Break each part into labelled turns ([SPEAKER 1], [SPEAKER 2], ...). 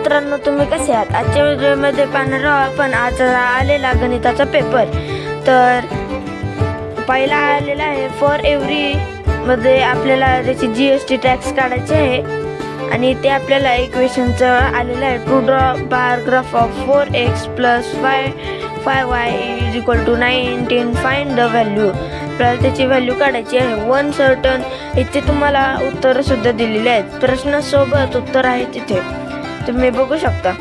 [SPEAKER 1] मित्रांनो, तुम्ही कसे आहात? आजच्या व्हिडिओमध्ये पाहणार आहोत आपण आज आलेला गणिताचा पेपर. तर पहिला आलेला आहे फॉर एव्हरी मध्ये आपल्याला त्याची GST टॅक्स काढायचे आहे आणि ते आपल्याला इक्वेशनचं आलेलं आहे. To draw bar graph of 4x + 5y = 19. Find the value. आपल्याला त्याची व्हॅल्यू काढायची आहे. वन सर्टन इथे तुम्हाला उत्तर सुद्धा दिलेले आहेत. प्रश्नासोबत उत्तर आहे तिथे तुम्ही बघू शकता.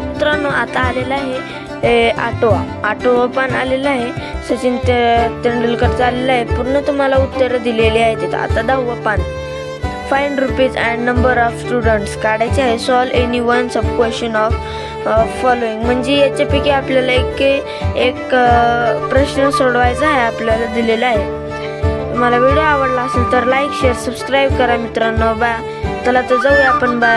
[SPEAKER 1] मित्रांनो, आता आलेला आहे आटोवा पण आलेला आहे. सचिन तेंडुलकरचा आलेला आहे. पूर्ण तुम्हाला उत्तर दिलेली आहेत. आता 10वं पान. Find rupees and number of students काढायचे आहे. Solve any one sub question of following म्हणजे याच्यापैकी आपल्याला एक प्रश्न सोडवायचा आहे. आपल्याला दिलेला आहे. तुम्हाला व्हिडिओ आवडला असेल तर लाईक शेअर सबस्क्राईब करा मित्रांनो. चला तर जाऊया आपण. बाय.